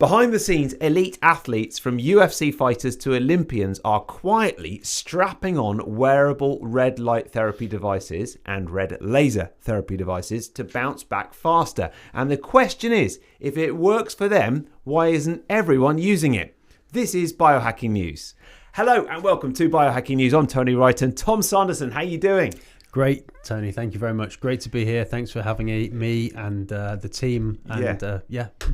Behind the scenes, elite athletes from UFC fighters to Olympians are quietly strapping on wearable red light therapy devices and red laser therapy devices to bounce back faster. And the question is, if it works for them, why isn't everyone using it? This is Biohacking News. Hello and welcome to Biohacking News. I'm Tony Wright and Tom Sanderson. How you doing? Great, Tony. Thank you very much. Great to be here. Thanks for having me and the team. And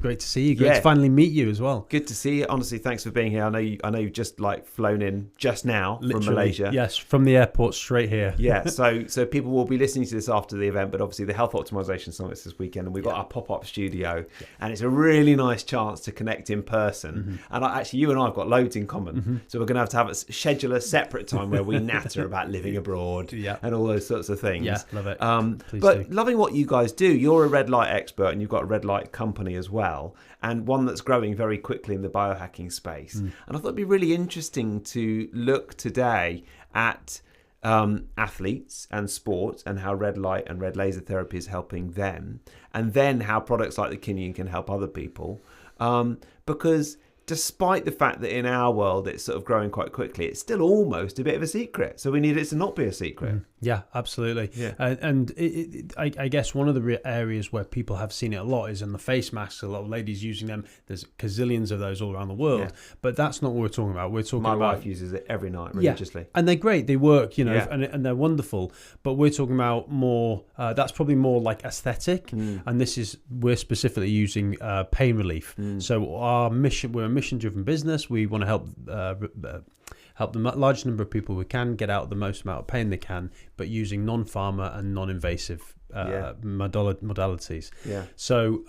great to see you. Great to finally meet you as well. Good to see you. Honestly, thanks for being here. I know you've just flown in just now from Malaysia. Yes, from the airport straight here. Yeah. So people will be listening to this after the event, but obviously the Health Optimization Summit's this weekend, and we've got our pop-up studio, and it's a really nice chance to connect in person. And actually, you and I have got loads in common. So we're going to have a schedule a separate time where we natter about living abroad and all those sorts of things. Yeah, love it. But loving what you guys do. You're a red light expert and you've got a red light company as well, and one that's growing very quickly in the biohacking space. And I thought it'd be really interesting to look today at athletes and sports and how red light and red laser therapy is helping them, and then how products like the Kineon can help other people. Because despite the fact that in our world it's sort of growing quite quickly, it's still almost a bit of a secret. So we need it to not be a secret. Yeah, absolutely. Yeah. And I guess one of the areas where people have seen it a lot is in the face masks. A lot of ladies using them. There's gazillions of those all around the world. But that's not what we're talking about. We're talking My about... wife uses it every night religiously. And they're great. They work, and they're wonderful. But we're talking about more... that's probably more like aesthetic. And we're specifically using pain relief. So our mission... We're a mission-driven business. We want to help the largest number of people we can get out the most amount of pain they can, but using non-pharma and non-invasive modalities. Yeah. So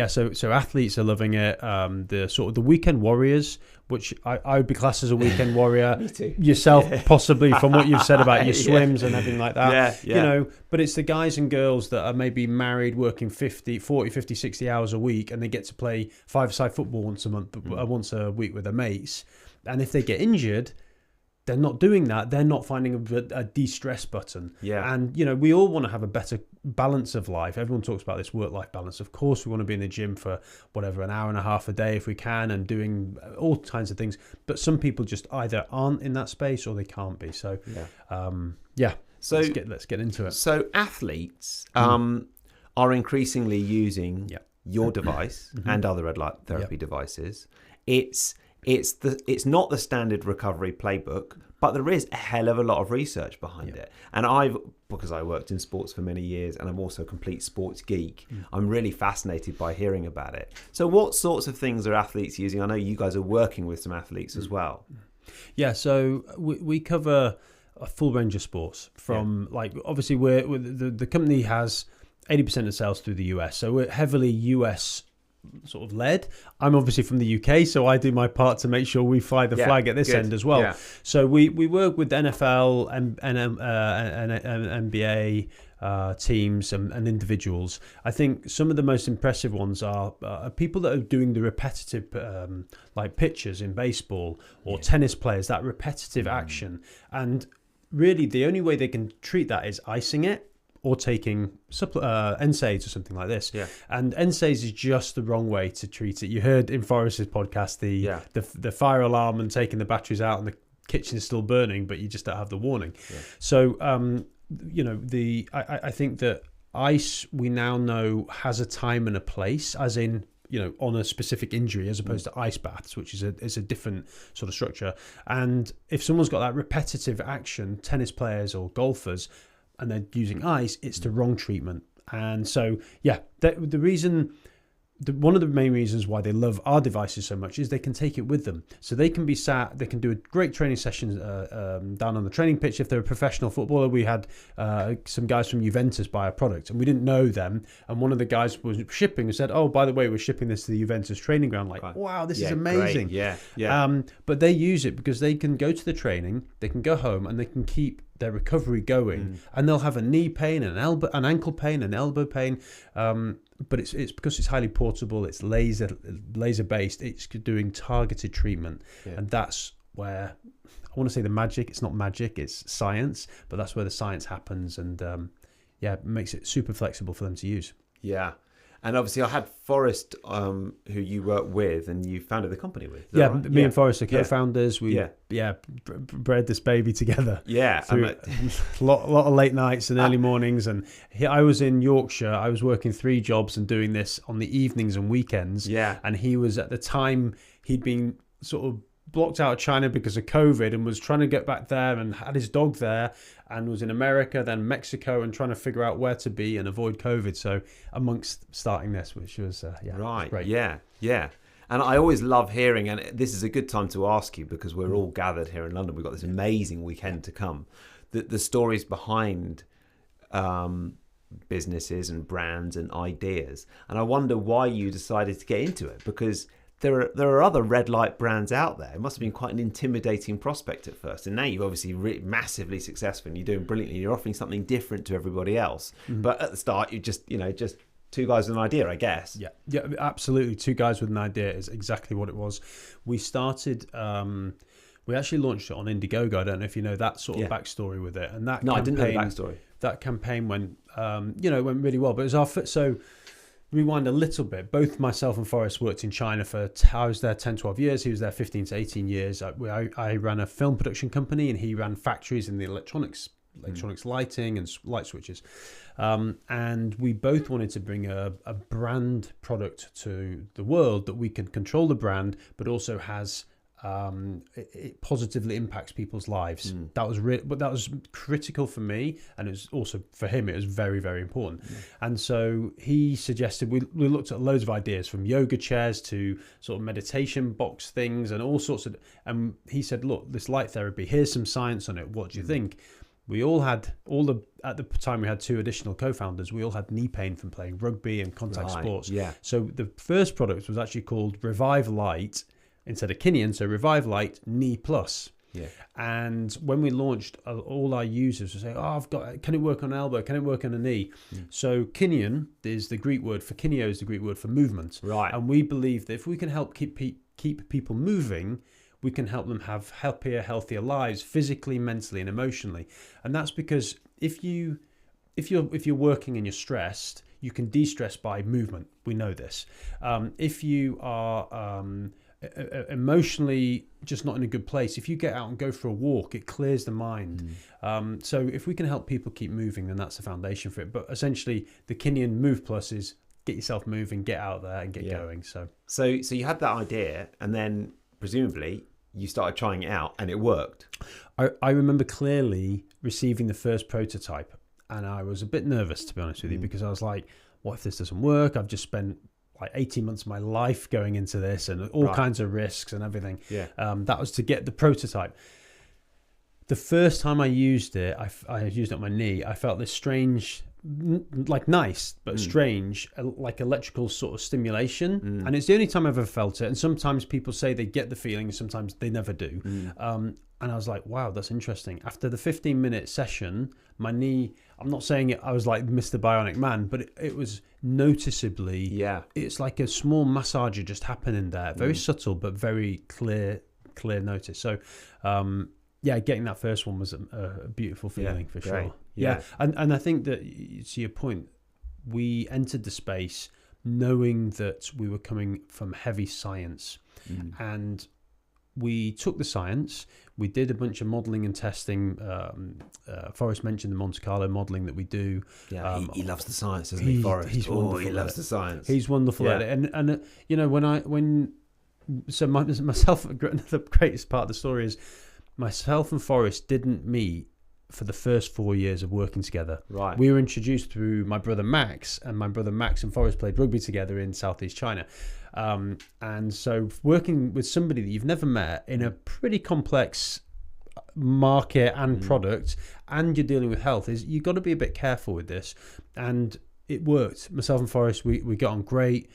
so athletes are loving it. The weekend warriors, which I would be classed as a weekend warrior. Me too. Yourself, possibly, from what you've said about your swims and everything like that. Yeah. But it's the guys and girls that are maybe married, working 40, 50, 60 hours a week, and they get to play five-a-side football once a week with their mates. And if they get injured, they're not doing that. They're not finding a de-stress button. Yeah. And, we all want to have a better balance of life. Everyone talks about this work-life balance. Of course, we want to be in the gym for an hour and a half a day if we can, and doing all kinds of things. But some people just either aren't in that space or they can't be. So, So let's get into it. So athletes are increasingly using your device and other red light therapy devices. It's not the standard recovery playbook, but there is a hell of a lot of research behind it. And because I worked in sports for many years and I'm also a complete sports geek, I'm really fascinated by hearing about it. So what sorts of things are athletes using? I know you guys are working with some athletes as well. Yeah, so we cover a full range of sports from obviously the company has 80% of sales through the US. So we're heavily US sort of led. I'm obviously from the UK, so I do my part to make sure we fly the flag at this end as well. Yeah. So we work with NFL and NBA teams and individuals. I think some of the most impressive ones are people that are doing the repetitive, like pitchers in baseball or tennis players, that repetitive action. And really, the only way they can treat that is icing it, or taking NSAIDs or something like this. Yeah. And NSAIDs is just the wrong way to treat it. You heard in Forrest's podcast the fire alarm and taking the batteries out and the kitchen is still burning, but you just don't have the warning. Yeah. So, I think that ice, we now know, has a time and a place, as in, on a specific injury, as opposed to ice baths, which is a different sort of structure. And if someone's got that repetitive action, tennis players or golfers, and they're using ice, it's the wrong treatment. And so, the reason one of the main reasons why they love our devices so much is they can take it with them. So they can be sat, they can do a great training session down on the training pitch. If they're a professional footballer, we had some guys from Juventus buy a product and we didn't know them. And one of the guys was shipping and said, oh, by the way, we're shipping this to the Juventus training ground. Like, wow, this is amazing. Great. Yeah. But they use it because they can go to the training, they can go home and they can keep their recovery going, and they'll have a knee pain, an ankle pain, an elbow pain, but it's because it's highly portable, it's laser based, it's doing targeted treatment, and that's where I want to say the magic. It's not magic, it's science, but that's where the science happens, and it makes it super flexible for them to use. Yeah. And obviously, I had Forrest, who you work with, and you founded the company with. Is that Yeah, right? me and Forrest are co-founders. We Yeah. bred this baby together. Yeah, Through a lot of late nights and early mornings. And I was in Yorkshire. I was working 3 jobs and doing this on the evenings and weekends. Yeah. And he was, at the time, he'd been sort of blocked out of China because of COVID and was trying to get back there and had his dog there and was in America, then Mexico, and trying to figure out where to be and avoid COVID. So amongst starting this, which was, right. great. Yeah. And I always love hearing, and this is a good time to ask you because we're all gathered here in London. We've got this amazing weekend to come. The stories behind businesses and brands and ideas. And I wonder why you decided to get into it, because there are other red light brands out there. It must have been quite an intimidating prospect at first. And now you're obviously massively successful and you're doing brilliantly. You're offering something different to everybody else. Mm-hmm. But at the start, you just 2 guys with an idea, I guess. Yeah, absolutely. 2 guys with an idea is exactly what it was. We started, we actually launched it on Indiegogo. I don't know if you know that sort of backstory with it. And I didn't know the backstory. That campaign went, went really well. But it was so rewind a little bit. Both myself and Forrest worked in China I was there 10, 12 years. He was there 15 to 18 years. I ran a film production company and he ran factories in the electronics lighting and light switches. And we both wanted to bring a brand product to the world that we can control the brand, but also has it positively impacts people's lives. That was critical for me, and it was also for him. It was very, very important. And so he suggested we looked at loads of ideas, from yoga chairs to sort of meditation box things and all sorts of. And he said, "Look, this light therapy. Here's some science on it. What do you think?" We all had at the time we had 2 additional co-founders. We all had knee pain from playing rugby and contact sports. Yeah. So the first product was actually called Revive Light instead of Kineon. So Revive Light Knee Plus. Yeah. And when we launched, all our users were saying, can it work on an elbow? Can it work on a knee? So Kineon is the Greek word for kineo is the Greek word for movement. Right. And we believe that if we can help keep people moving, we can help them have happier, healthier lives, physically, mentally, and emotionally. And that's because if you're working and you're stressed, you can de-stress by movement. We know this. If you are emotionally just not in a good place, if you get out and go for a walk, it clears the mind. So if we can help people keep moving, then that's the foundation for it. But essentially, the Kineon Move Plus is get yourself moving, get out there, and get going. So you had that idea, and then presumably you started trying it out and it worked. I remember clearly receiving the first prototype, and I was a bit nervous, to be honest with you, because I was like, what if this doesn't work? I've just spent like 18 months of my life going into this and all kinds of risks and everything. That was to get the prototype. The first time I used it, I used it on my knee. I felt this strange, like nice but strange, like electrical sort of stimulation, and it's the only time I've ever felt it. And sometimes people say they get the feeling, sometimes they never do. And I was like, wow, that's interesting. After the 15-minute session, my knee, I'm not saying it, I was like Mr. Bionic Man, but it was noticeably, it's like a small massager just happening there, very subtle but very clear notice. So getting that first one was a beautiful feeling for sure. And I think that, to your point, we entered the space knowing that we were coming from heavy science, and we took the science. We did a bunch of modelling and testing. Forrest mentioned the Monte Carlo modelling that we do. He loves the science, doesn't he, Forrest? He's wonderful. He loves the science. He's wonderful at it. And myself, the greatest part of the story is myself and Forrest didn't meet for the first 4 years of working together. Right. We were introduced through my brother Max, and my brother Max and Forrest played rugby together in Southeast China. And so working with somebody that you've never met in a pretty complex market and product, and you're dealing with health, is you've got to be a bit careful with this. And it worked. Myself and Forrest, we got on great.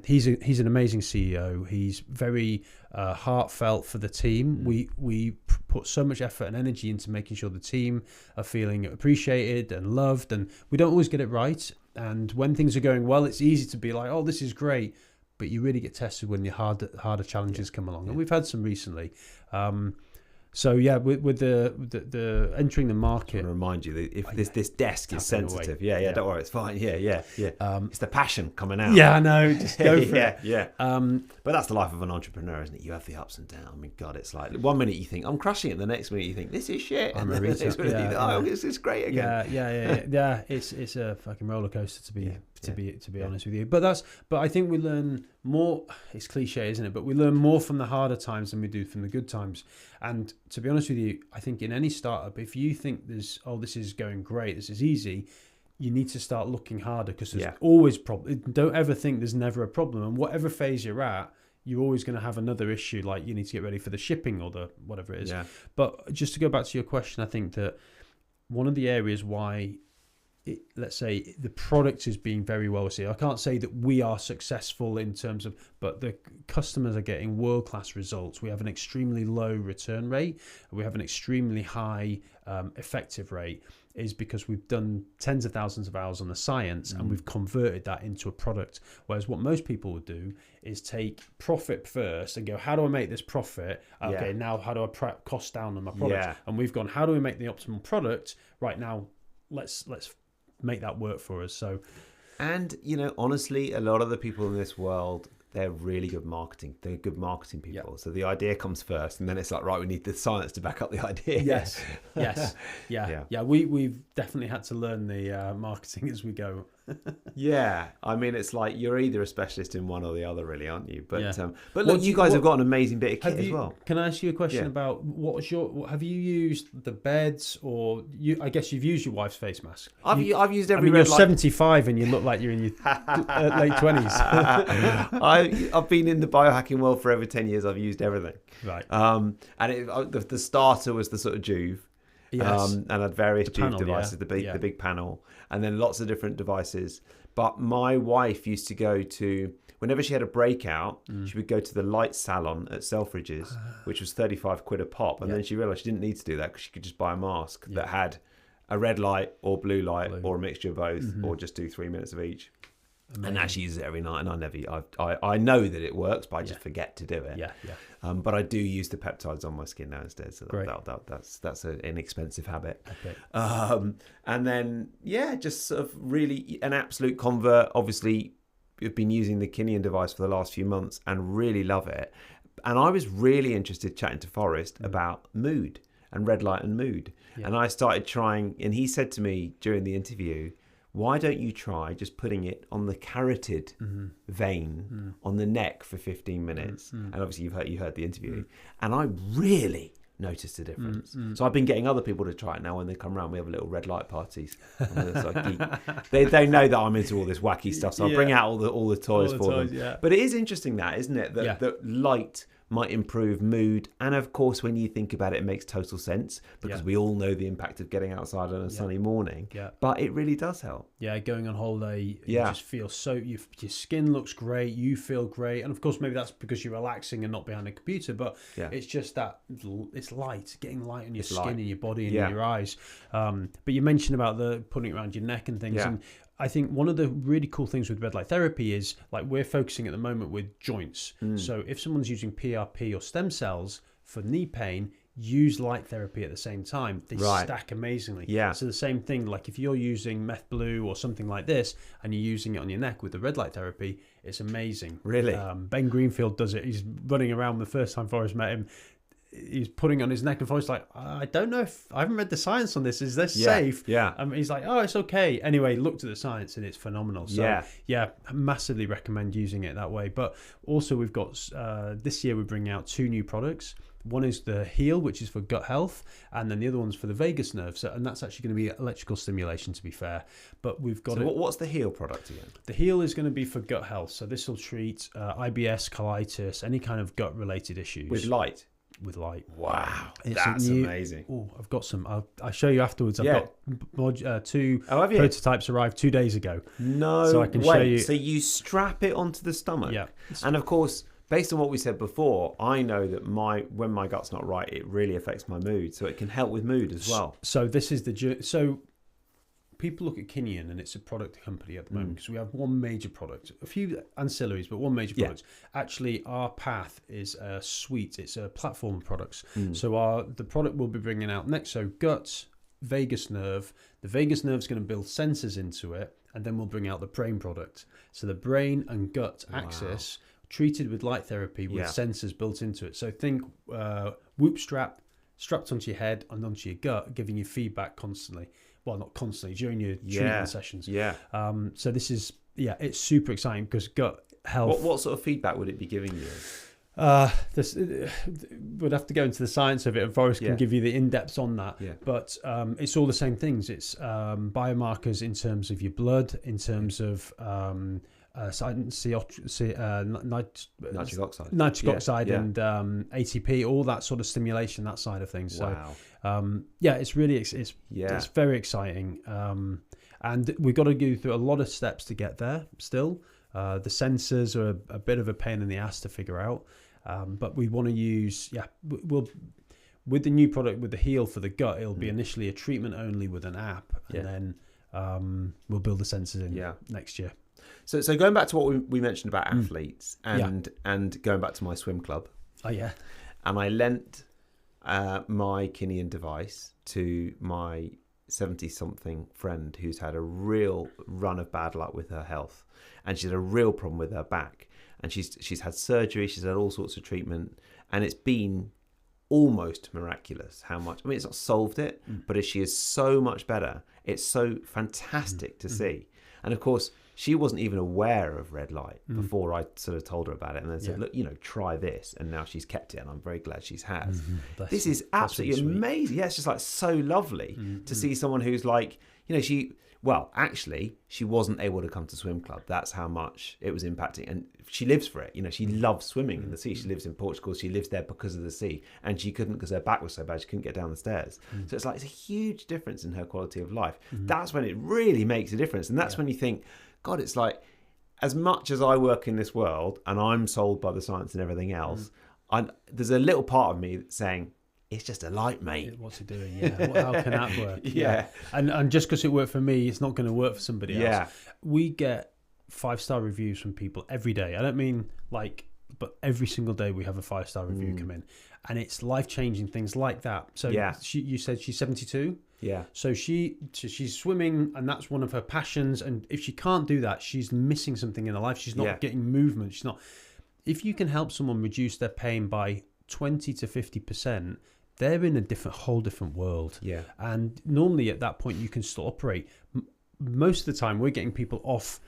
He's an amazing CEO. He's very heartfelt for the team. We put so much effort and energy into making sure the team are feeling appreciated and loved, and we don't always get it right. And when things are going well, it's easy to be like, oh, this is great, but you really get tested when your harder challenges come along. And we've had some recently. So yeah, with the entering the market. I want to remind you that if this desk is sensitive, yeah, don't worry, it's fine. Yeah. It's the passion coming out. Yeah, I know. Just go for it. Yeah. But that's the life of an entrepreneur, isn't it? You have the ups and downs. I mean, God, it's like 1 minute you think I'm crushing it, the next minute you think this is shit, I'm and a then the retard. next minute you think, oh, this is great again. Yeah. It's a fucking roller coaster to be honest with you. But I think we learn more. It's cliche, isn't it? But we learn more from the harder times than we do from the good times. And to be honest with you, I think in any startup, if you think this is going great, this is easy, you need to start looking harder, because there's always problems. Don't ever think there's never a problem. And whatever phase you're at, you're always going to have another issue. Like you need to get ready for the shipping or the whatever it is. Yeah. But just to go back to your question, I think that one of the areas why let's say the product is being very well received. I can't say that we are successful in terms of, but the customers are getting world-class results. We have an extremely low return rate. We have an extremely high effective rate, is because we've done tens of thousands of hours on the science and we've converted that into a product. Whereas what most people would do is take profit first and go, how do I make this profit? Okay, now how do I cost down on my product? Yeah. And we've gone, how do we make the optimal product? Right now, let's make that work for us. So, and honestly, a lot of the people in this world, they're really good marketing. They're good marketing people. Yep. So the idea comes first, and then it's like, right, we need the science to back up the idea. Yes. Yeah. We've definitely had to learn the marketing as we go. Yeah, I mean, it's like you're either a specialist in one or the other, really, aren't you? But but look, you guys have got an amazing bit of kit as well. Can I ask you a question about have you used the beds, or I guess you've used your wife's face mask? I've used every. I mean, you're 75 and you look like you're in your late 20s. I've been in the biohacking world for over 10 years. I've used everything. Right. And the starter was the sort of Juve. Yes. And had various Juve panel, devices, the big panel, and then lots of different devices. But my wife used to go to, whenever she had a breakout, she would go to the light salon at Selfridges, which was 35 quid a pop. And then she realised she didn't need to do that because she could just buy a mask that had a red light or blue light or a mixture of both, or just do 3 minutes of each. Amazing. And actually use it every night, and I know that it works, but I just forget to do it. Yeah. But I do use the peptides on my skin now instead, so that's an inexpensive habit. Okay. And then just sort of really an absolute convert. Obviously, we've been using the Kineon device for the last few months and really love it. And I was really interested chatting to Forrest about mood and red light and mood, and I started trying. And he said to me during the interview, why don't you try just putting it on the carotid vein on the neck for 15 minutes? And obviously you heard the interview. And I really noticed a difference. So I've been getting other people to try it now. When they come around, we have little red light parties. They know that I'm into all this wacky stuff, so I'll bring out all the toys for them. Yeah. But it is interesting that, isn't it? That light might improve mood, and of course when you think about it, it makes total sense, because we all know the impact of getting outside on a sunny morning, but it really does help. Going on holiday, you just feel your skin looks great, you feel great, and of course maybe that's because you're relaxing and not behind a computer, but it's just that it's light, getting light on your skin and your body and in your eyes. But you mentioned about the putting it around your neck and things, and I think one of the really cool things with red light therapy is, like, we're focusing at the moment with joints. So if someone's using PRP or stem cells for knee pain, use light therapy at the same time. They stack amazingly. So the same thing, like if you're using meth blue or something like this and you're using it on your neck with the red light therapy, it's amazing. Really? Ben Greenfield does it. He's running around the first time Forrest met him. He's putting on his neck, and Forrest's like, I don't know if I haven't read the science on this. Is this safe? He's like, oh, it's okay. Anyway, looked at the science and it's phenomenal. So massively recommend using it that way. But also we've got this year we're bringing out 2 new products. One is the Heal, which is for gut health, and then the other one's for the vagus nerve. So, and that's actually going to be electrical stimulation, to be fair. But we've got what's the Heal product again? The Heal is going to be for gut health. So this will treat IBS, colitis, any kind of gut related issues with light. Wow, that's amazing. Oh, I've got some. I'll show you afterwards. I've got 2 prototypes arrived 2 days ago. No, so I can show you. So you strap it onto the stomach. And of course, based on what we said before, I know that when my gut's not right, it really affects my mood. So it can help with mood as well. So this is people look at Kineon and it's a product company at the moment because we have one major product, a few ancillaries, but one major product. Actually, our path is a suite. It's a platform of products. So the product we'll be bringing out next, so gut, vagus nerve. The vagus nerve is going to build sensors into it, and then we'll bring out the brain product. So the brain and gut axis treated with light therapy with sensors built into it. So think whoop strap strapped onto your head and onto your gut, giving you feedback constantly. Well, not constantly, during your treatment sessions. So this is, it's super exciting because gut health. What sort of feedback would it be giving you? We'd have to go into the science of it, and Forrest can give you the in-depth on that. But it's all the same things. It's biomarkers in terms of your blood, in terms of nitric oxide and ATP, all that sort of stimulation, that side of things. So it's really it's very exciting, and we've got to go through a lot of steps to get there still. The sensors are a bit of a pain in the ass to figure out, but we want to use we'll with the new product, with the Heal for the gut, it'll be initially a treatment only with an app, and then we'll build the sensors in next year. So going back to what we mentioned about athletes and going back to my swim club. Oh, yeah. And I lent my Kineon device to my 70-something friend who's had a real run of bad luck with her health. And she's had a real problem with her back. And she's had surgery, she's had all sorts of treatment. And it's been almost miraculous how much. I mean, it's not solved it, but she is so much better. It's so fantastic to see. And of course, she wasn't even aware of red light before I sort of told her about it, and then said, look, try this. And now she's kept it, and I'm very glad she has. This is absolutely amazing. Yeah, it's just like so lovely to see someone who's like, she wasn't able to come to swim club. That's how much it was impacting. And she lives for it. She loves swimming in the sea. She lives in Portugal. She lives there because of the sea. And she couldn't, because her back was so bad, she couldn't get down the stairs. So it's a huge difference in her quality of life. That's when it really makes a difference. And that's when you think, God, it's like, as much as I work in this world and I'm sold by the science and everything else, there's a little part of me saying, it's just a light, mate. What's it doing? How can that work? And just because it worked for me, it's not going to work for somebody else. We get 5-star reviews from people every day. I don't mean but every single day we have a 5-star review come in, and it's life-changing things like that. So you said she's 72. So she's swimming, and that's one of her passions. And if she can't do that, she's missing something in her life. She's not getting movement. She's not. If you can help someone reduce their pain by 20 to 50%, they're in a whole different world. And normally at that point you can still operate. Most of the time we're getting people off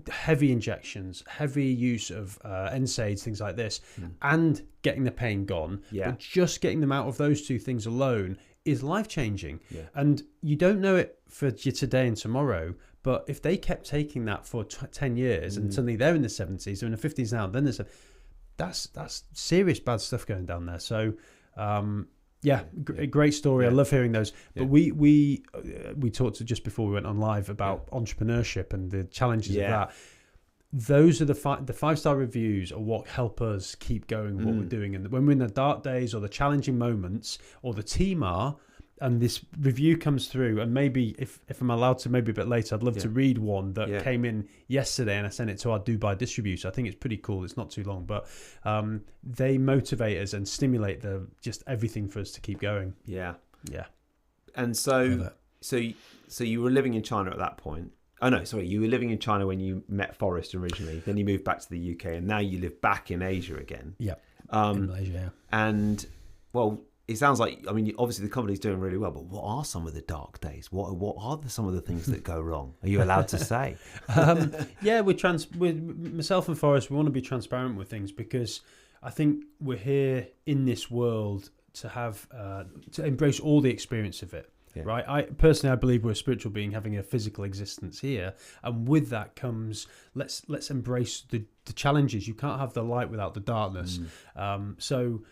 heavy injections, heavy use of NSAIDs, things like this, and getting the pain gone. But just getting them out of those two things alone is life-changing. And you don't know it for today and tomorrow, but if they kept taking that for 10 years and suddenly they're in the 70s, they're in the 50s now, then that's serious bad stuff going down there. So great story. I love hearing those. But we talked just before we went on live about entrepreneurship and the challenges of that. Those are the 5-star reviews are what help us keep going with what we're doing. And when we're in the dark days or the challenging moments, or the team are, and this review comes through, and maybe if I'm allowed to, maybe a bit later, I'd love to read one that came in yesterday, and I sent it to our Dubai distributor. I think it's pretty cool. It's not too long, but they motivate us and stimulate just everything for us to keep going. And so you were living in China at that point. Oh no, sorry, you were living in China when you met Forrest originally. Then you moved back to the UK, and now you live back in Asia again. In Malaysia. And well, it sounds like, I mean, obviously the company's doing really well, but what are some of the dark days? What are some of the things that go wrong? Are you allowed to say? Myself and Forrest, we want to be transparent with things, because I think we're here in this world to have to embrace all the experience of it. Right. I believe we're a spiritual being having a physical existence here, and with that comes let's embrace the challenges. You can't have the light without the darkness. So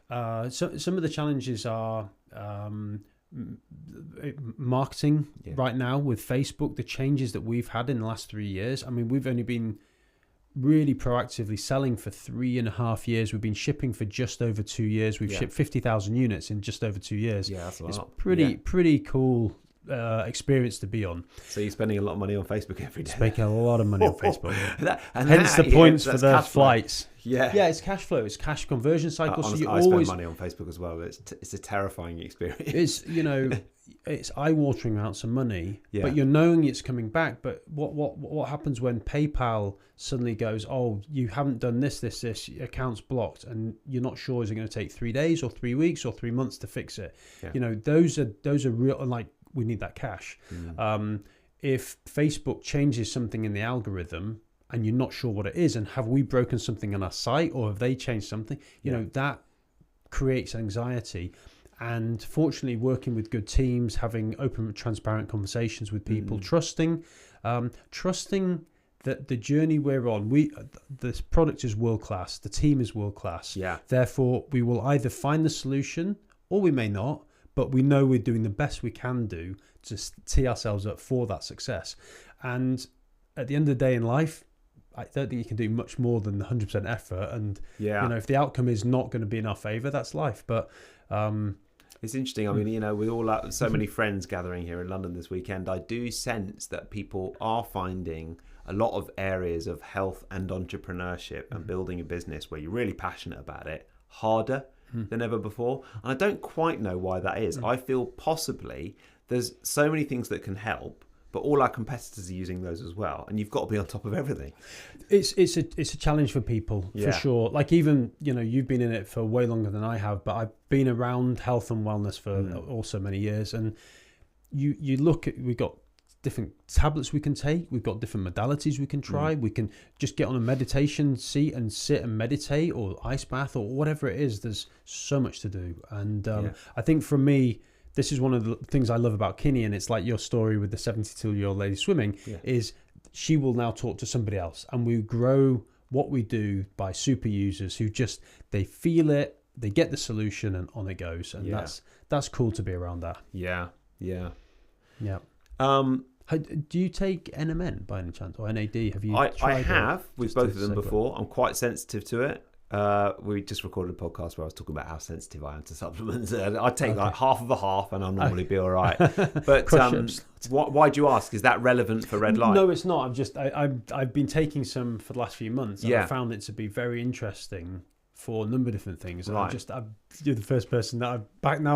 some of the challenges are marketing right now with Facebook. The changes that we've had in the last 3 years. I mean, we've only been really proactively selling for 3.5 years. We've been shipping for just over 2 years. We've shipped 50,000 units in just over 2 years. That's a lot. It's pretty cool experience to be on. So you're spending a lot of money on Facebook every day. Spending a lot of money on Facebook. And hence the points for the flights. Yeah, it's cash flow. It's cash conversion cycle. So I spend money on Facebook as well. But it's a terrifying experience. It's it's eye-watering amounts of money, but you're knowing it's coming back. But what happens when PayPal suddenly goes, oh, you haven't done this, your account's blocked, and you're not sure, is it going to take 3 days or 3 weeks or 3 months to fix it? Yeah. Those are real, like, we need that cash. If Facebook changes something in the algorithm and you're not sure what it is, and have we broken something on our site, or have they changed something, that creates anxiety. And fortunately, working with good teams, having open, transparent conversations with people, trusting that the journey we're on, this product is world class, the team is world class. Yeah. Therefore, we will either find the solution or we may not, but we know we're doing the best we can do to tee ourselves up for that success. And at the end of the day in life, I don't think you can do much more than 100% effort. And if the outcome is not going to be in our favor, that's life. But it's interesting. I mean, we all have so many friends gathering here in London this weekend. I do sense that people are finding a lot of areas of health and entrepreneurship and building a business where you're really passionate about it harder than ever before. And I don't quite know why that is. I feel possibly there's so many things that can help, but all our competitors are using those as well, and you've got to be on top of everything. It's a challenge for people, for sure. Like, even you've been in it for way longer than I have, but I've been around health and wellness for also many years, and you look at, we've got different tablets we can take, we've got different modalities we can try. We can just get on a meditation seat and sit and meditate, or ice bath, or whatever it is. There's so much to do, and I think for me, this is one of the things I love about Kineon. It's like your story with the 72-year-old lady swimming, is she will now talk to somebody else, and we grow what we do by super users who just, they feel it, they get the solution, and on it goes. And that's cool to be around that. Yeah. Do you take NMN by any chance, or NAD? Have you tried I have with both of them segue? before. I'm quite sensitive to it. We just recorded a podcast where I was talking about how sensitive I am to supplements. I take like half of a half, and I'll normally be all right. But why do you ask? Is that relevant for red light? No, it's not. I've been taking some for the last few months, and I found it to be very interesting for a number of different things. And you're the first person that I'm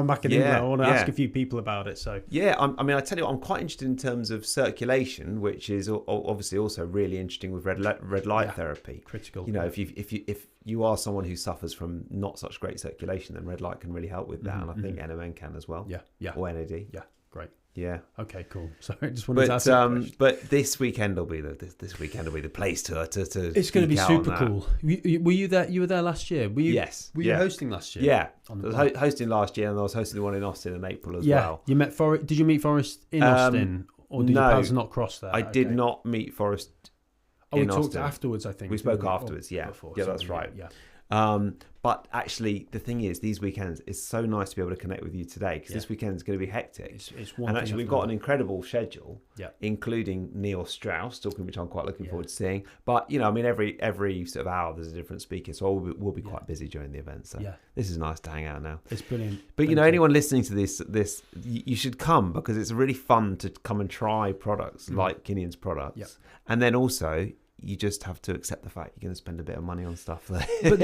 back in England. I want to ask a few people about it. So I tell you what, I'm quite interested in terms of circulation, which is obviously also really interesting with red light therapy. Critical. If you are someone who suffers from not such great circulation, then red light can really help with that, and I think NMN can as well. Or NAD. Great. Yeah. Okay. Cool. Sorry, I just wanted to ask a question. But this weekend will be the place to. It's going to be super cool. Were you there? You were there last year. Were you? Yes. Were you hosting last year? Yeah. I was hosting last year, and I was hosting the one in Austin in April as well. You met Forrest. Did you meet Forrest in Austin, or did your paths not cross there? I did not meet Forrest. We talked afterwards, I think. We spoke afterwards. That's right. Yeah. But actually, the thing is, these weekends, it's so nice to be able to connect with you today, because this weekend is going to be hectic. It's one and actually, we've got an incredible schedule, including Neil Strauss talking, which I'm quite looking forward to seeing. But every sort of hour there's a different speaker, so we'll be quite busy during the event. So this is nice to hang out now. It's brilliant. But anyone listening to this, you should come, because it's really fun to come and try products like Kineon's products, and then also, you just have to accept the fact you're going to spend a bit of money on stuff there. But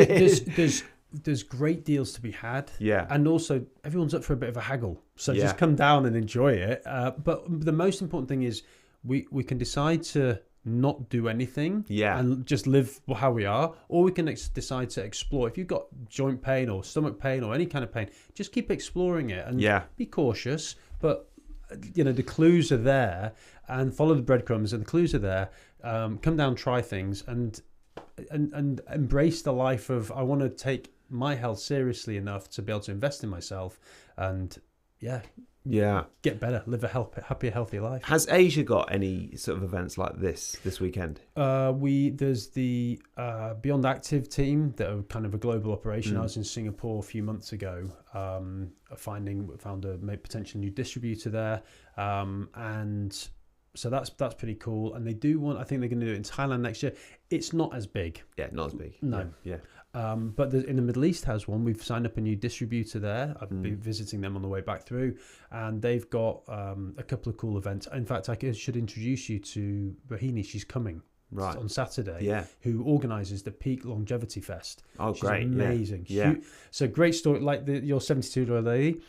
there's great deals to be had. Yeah. And also, everyone's up for a bit of a haggle. So just come down and enjoy it. But the most important thing is we can decide to not do anything and just live how we are, or we can decide to explore. If you've got joint pain or stomach pain or any kind of pain, just keep exploring it and be cautious. But the clues are there, and follow the breadcrumbs, and the clues are there. Come down, try things, and embrace the life of, I want to take my health seriously enough to be able to invest in myself, and get better, live a happier, healthier life. Has Asia got any sort of events like this weekend? There's the Beyond Active team that are kind of a global operation. I was in Singapore a few months ago, found a potential new distributor there, and so that's pretty cool. And they do I think they're going to do it in Thailand next year. It's not as big. Yeah, not as big. No. Yeah. But in the Middle East has one. We've signed up a new distributor there. I've been visiting them on the way back through, and they've got a couple of cool events. In fact, should introduce you to Rahini. She's coming on Saturday. Yeah. Who organises the Peak Longevity Fest? Oh, She's great! amazing. Yeah. So great story. Like your 72-year-old lady,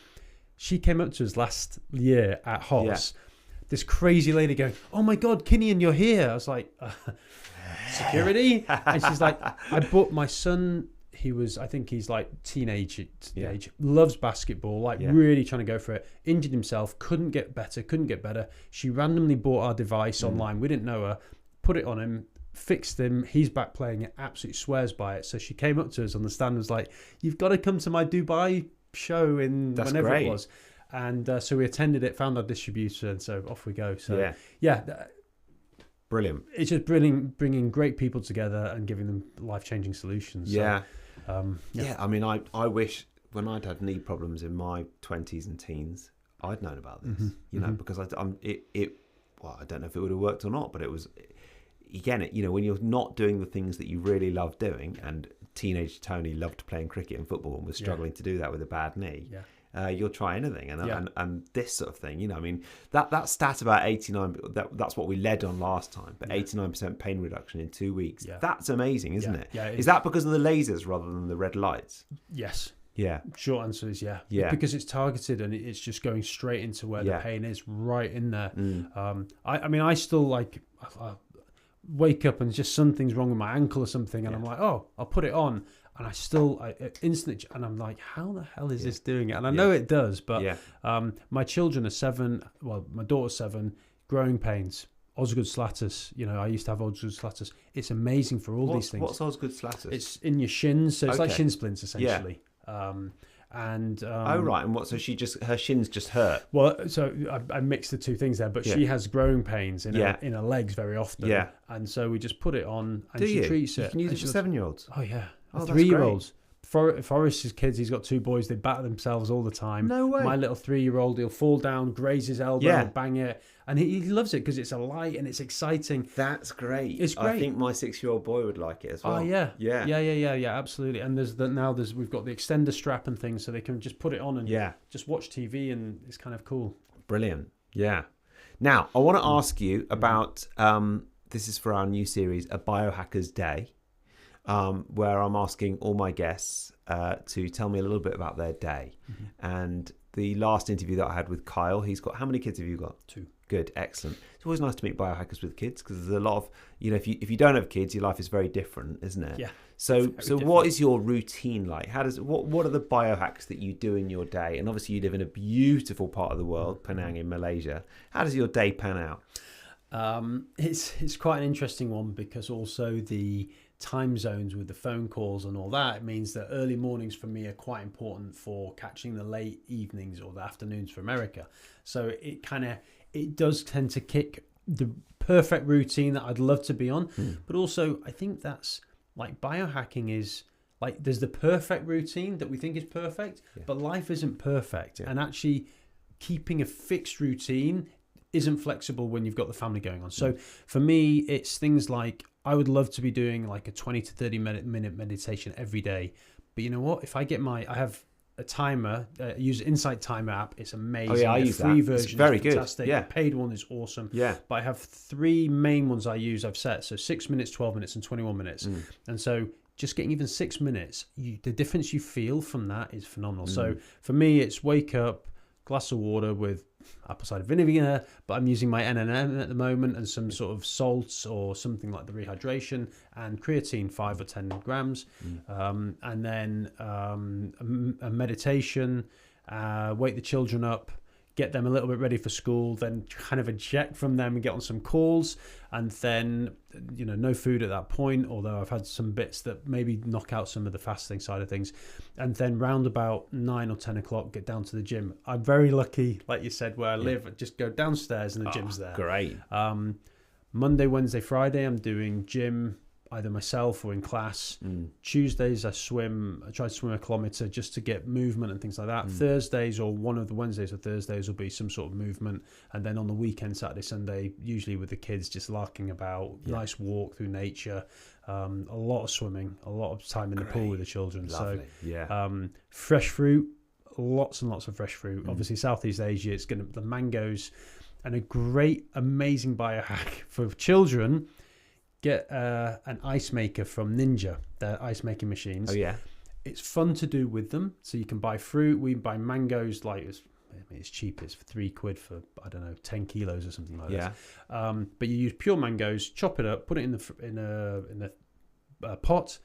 she came up to us last year at Hoss. Yeah. This crazy lady going, "Oh my God, Kineon, you're here!" I was like, "Security," and she's like, "I bought my son. I think he's like teenage age, loves basketball, really trying to go for it. Injured himself, couldn't get better. She randomly bought our device online. We didn't know her. Put it on him, fixed him. He's back playing it. Absolutely swears by it. So she came up to us on the stand and was like, "You've got to come to my Dubai show whenever great. It was." And so we attended it, found our distributor, and so off we go. So brilliant. It's just bringing great people together and giving them life-changing solutions. Yeah. So, I mean, I wish when I'd had knee problems in my 20s and teens, I'd known about this, because I don't know if it would have worked or not, but it was, again, when you're not doing the things that you really love doing, and teenage Tony loved playing cricket and football and was struggling to do that with a bad knee. Yeah. You'll try anything, and this sort of thing, I mean, that stat about 89, that's what we led on last time, but 89% pain reduction in 2 weeks, that's amazing, isn't it? Yeah, is that because of the lasers rather than the red lights? Yes. Yeah. Short answer is yeah. Because it's targeted and it's just going straight into where the pain is, right in there. I mean, I still I wake up and just something's wrong with my ankle or something, and I'm like, oh, I'll put it on. And I instantly, and I'm like, how the hell is this doing it? And I know it does, but my children are 7. Well, my daughter's 7. Growing pains, Osgood Slatus. I used to have Osgood Slatus. It's amazing for all these things. What's Osgood Slatus? It's in your shins, so it's like shin splints essentially. Oh right, and what? So her shins just hurt. Well, so I mixed the two things there, but she has growing pains in her legs very often. Yeah, and so we just put it on, and she treats it. You can use it for 7-year-olds. Oh yeah. 3-year-olds. Forrest's kids, he's got 2 boys, they batter themselves all the time. No way. My little 3-year-old, he'll fall down, graze his elbow, bang it, and he loves it because it's a light and it's exciting. That's great. It's great. I think my 6-year-old boy would like it as well. Oh yeah, absolutely. And we've got the extender strap and things, so they can just put it on and just watch TV, and it's kind of cool. Brilliant. Yeah. Now I want to ask you about this is for our new series, A Biohacker's Day. Where I'm asking all my guests to tell me a little bit about their day. And the last interview that I had with Kyle, he's got, how many kids have you got? 2. Good, excellent. It's always nice to meet biohackers with kids, because there's a lot of, if you don't have kids, your life is very different, isn't it? Yeah. So what is your routine like? What are the biohacks that you do in your day? And obviously you live in a beautiful part of the world, Penang in Malaysia. How does your day pan out? It's quite an interesting one, because also the time zones with the phone calls and all that, it means that early mornings for me are quite important for catching the late evenings or the afternoons for America. So it does tend to kick the perfect routine that I'd love to be on. But also I think that's like biohacking is like, there's the perfect routine that we think is perfect, but life isn't perfect. And actually keeping a fixed routine isn't flexible when you've got the family going on. So for me, it's things like, I would love to be doing like a 20 to 30 minute meditation every day. But you know what? If I have a timer, use Insight Timer app. It's amazing. Oh yeah, I use that. Free version. It's very fantastic. Good. Yeah. The paid one is awesome. Yeah. But I have 3 main ones I've set. So 6 minutes, 12 minutes, and 21 minutes. And so just getting even 6 minutes, the difference you feel from that is phenomenal. So for me, it's wake up, glass of water with apple cider vinegar, but I'm using my N&M at the moment, and some sort of salts or something like the rehydration, and creatine 5 or 10 grams, and then a meditation, wake the children up, get them a little bit ready for school, then kind of eject from them and get on some calls, and then no food at that point, although I've had some bits that maybe knock out some of the fasting side of things, and then round about 9 or 10 o'clock get down to the gym. I'm very lucky, like you said, where I live, I just go downstairs and the gym's there. Great. Monday, Wednesday, Friday I'm doing gym either myself or in class. Tuesdays I try to swim a kilometre just to get movement and things like that. Thursdays, or one of the Wednesdays or Thursdays, will be some sort of movement, and then on the weekend, Saturday, Sunday, usually with the kids, just larking about, nice walk through nature, a lot of swimming, a lot of time in the pool with the children. Lovely. So fresh fruit, lots and lots of fresh fruit. Obviously Southeast Asia, it's the mangoes, and a great amazing biohack for children. Get an ice maker from Ninja, their ice making machines. Oh yeah, it's fun to do with them. So you can buy fruit. We buy mangoes, like it's cheap. It's for £3 for, I don't know, 10 kilos or something like that. But you use pure mangoes, chop it up, put it in a pot,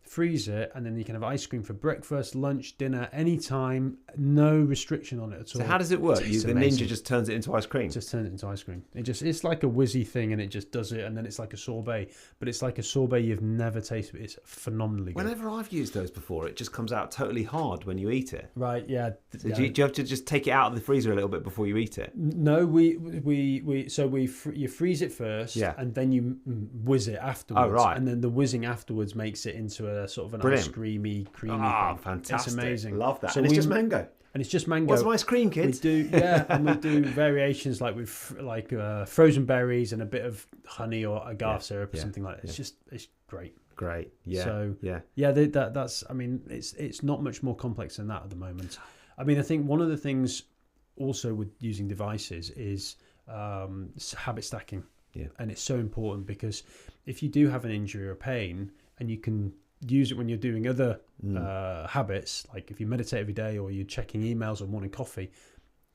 freeze it, and then you can have ice cream for breakfast, lunch, dinner, anytime. No restriction on it at all. So how does it work? The Ninja just turns it into ice cream? Just turns it into ice cream. It's like a whizzy thing, and it just does it, and then it's like a sorbet. But it's like a sorbet you've never tasted. It's phenomenally good. Whenever I've used those before, it just comes out totally hard when you eat it. Right, yeah. So do you have to just take it out of the freezer a little bit before you eat it? No, you freeze it first, and then you whiz it afterwards. Oh, right. And then the whizzing afterwards makes it into a sort of an Brilliant. ice creamy thing. Fantastic. It's amazing. Love that. So and it's just mango. And it's just mango. What's ice cream, kids? We do, and we do variations like with frozen berries and a bit of honey or agave syrup or something like that. It's great. Great. Yeah. So that's. I mean, it's not much more complex than that at the moment. I mean, I think one of the things also with using devices is habit stacking. Yeah. And it's so important, because if you do have an injury or pain, and you can use it when you're doing other habits, like if you meditate every day or you're checking emails or morning coffee,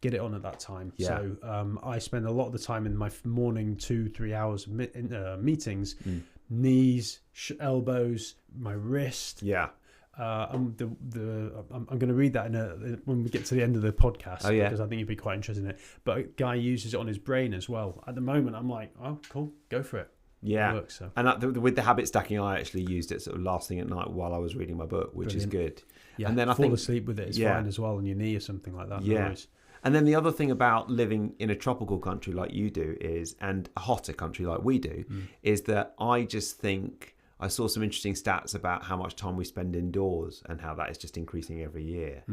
get it on at that time. So I spend a lot of the time in my morning 2-3 hours meetings, knees, elbows, my wrist. I'm going to read that when we get to the end of the podcast, because I think you'd be quite interested in it. But a guy uses it on his brain as well. At the moment, I'm like, oh, cool, go for it. Yeah, works, so. And with the habit stacking, I actually used it sort of last thing at night while I was reading my book, which is good. Yeah, and then I fall asleep with it is fine as well on your knee or something like that. Yeah, and then the other thing about living in a tropical country like you do and a hotter country like we do is that I just think I saw some interesting stats about how much time we spend indoors and how that is just increasing every year,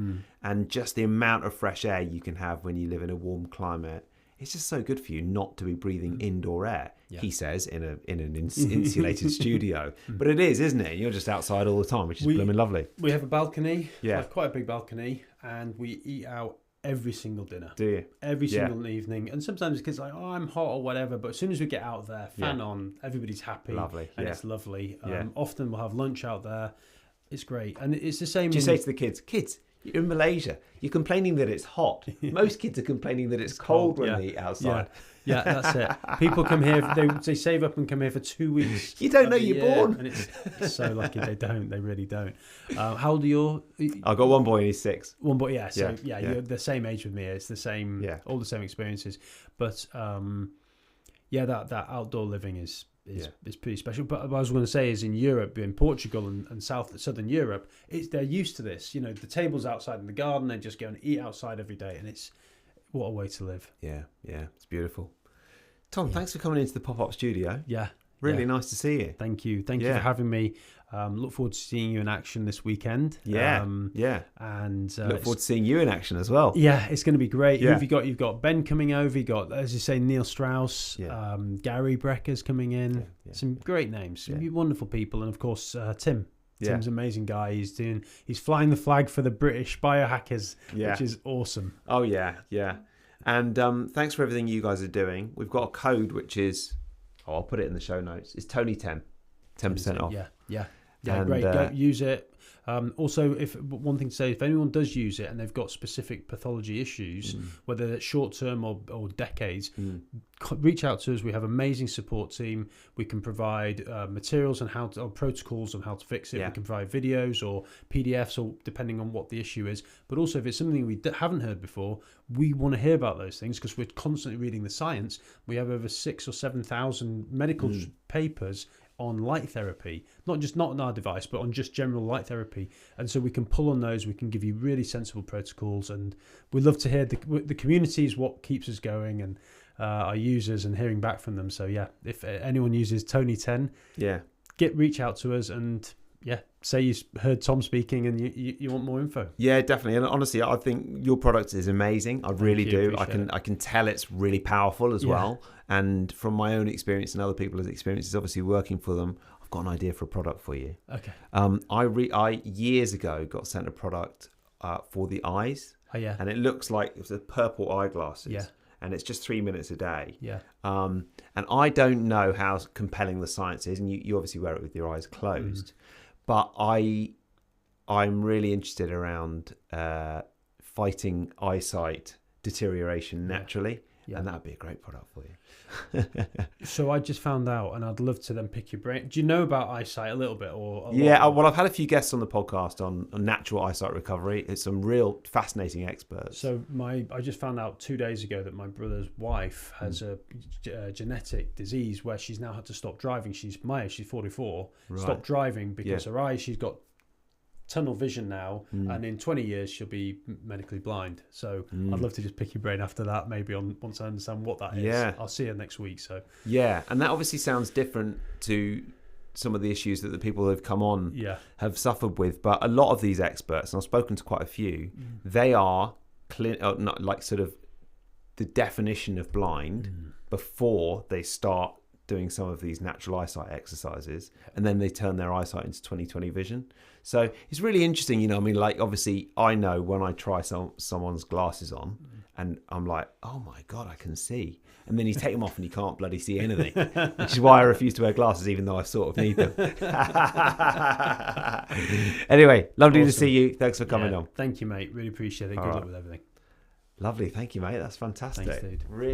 and just the amount of fresh air you can have when you live in a warm climate. It's just so good for you not to be breathing indoor air, he says, in an insulated studio. But it is, isn't it? You're just outside all the time, which is blooming lovely. We have a balcony, quite a big balcony, and we eat out every single dinner. Do you? Every single evening. And sometimes the kids are like, oh, I'm hot or whatever, but as soon as we get out there, fan on, everybody's happy. Lovely. And it's lovely. Often we'll have lunch out there. It's great. And it's the same. Do you say to the kids, you're in Malaysia, you're complaining that it's hot. Most kids are complaining that it's cold when they eat outside. Yeah, that's it. People come here, they save up and come here for 2 weeks. You don't know you're born. And it's so lucky they don't. They really don't. How old are you? I've got one boy and he's 6. One boy, you're the same age with me. It's the same, all the same experiences. But that outdoor living is pretty special. But what I was going to say is, in Europe, in Portugal and southern Europe, they're used to this. You know, the table's outside in the garden. They just go and eat outside every day, and it's what a way to live. Yeah, it's beautiful. Tom, thanks for coming into the pop-up studio. Really nice to see you. Thank you for having me. Look forward to seeing you in action this weekend. And look forward to seeing you in action as well. Yeah, it's going to be great. You've got Ben coming over. You got, as you say, Neil Strauss. Gary Brecker's coming in. Some great names. Wonderful people, and of course Tim. Tim's an amazing guy. He's flying the flag for the British biohackers, which is awesome. Oh yeah. And thanks for everything you guys are doing. We've got a code which is, I'll put it in the show notes. It's Tony 10% off. Yeah, and, great. Go use it. Also, one thing to say, if anyone does use it and they've got specific pathology issues, whether it's short term or decades, reach out to us. We have an amazing support team. We can provide materials on or protocols on how to fix it. We can provide videos or PDFs, or depending on what the issue is. But also, if it's something we haven't heard before, we want to hear about those things, because we're constantly reading the science. We have over 6,000 or 7,000 medical papers on light therapy, not on our device, but on just general light therapy. And so we can pull on those. We can give you really sensible protocols, and we love to hear the community is what keeps us going, and our users, and hearing back from them. So if anyone uses Tony 10, reach out to us and say you heard Tom speaking and you want more info. Yeah, definitely. And honestly, I think your product is amazing. I really do. I can tell it's really powerful as well. And from my own experience and other people's experiences, obviously working for them, I've got an idea for a product for you. Okay. I years ago got sent a product for the eyes. Oh yeah. And it looks like it was a purple eyeglasses. Yeah. And it's just 3 minutes a day. Yeah. And I don't know how compelling the science is, and you obviously wear it with your eyes closed. But I'm really interested around fighting eyesight deterioration naturally, and that would be a great product for you. So I just found out, and I'd love to then pick your brain. Do you know about eyesight a little bit, or well, I've had a few guests on the podcast on natural eyesight recovery. It's some real fascinating experts. So I just found out 2 days ago that my brother's wife has a genetic disease where she's now had to stop driving. She's 44, stopped driving because her eyes. She's got tunnel vision now, and in 20 years she'll be medically blind. So I'd love to just pick your brain after that, maybe once I understand what that is. I'll see her next week. So and that obviously sounds different to some of the issues that the people who have come on have suffered with, but a lot of these experts, and I've spoken to quite a few, they are not like sort of the definition of blind before they start doing some of these natural eyesight exercises, and then they turn their eyesight into 20/20 vision. So it's really interesting, you know. I mean, like, obviously I know when I try someone's glasses on and I'm like, oh my God, I can see. And then you take them off and you can't bloody see anything, which is why I refuse to wear glasses, even though I sort of need them. Anyway, lovely to see you. Thanks for coming on. Thank you, mate. Really appreciate it. Good luck with everything. Lovely. Thank you, mate. That's fantastic. Thanks, dude. Really.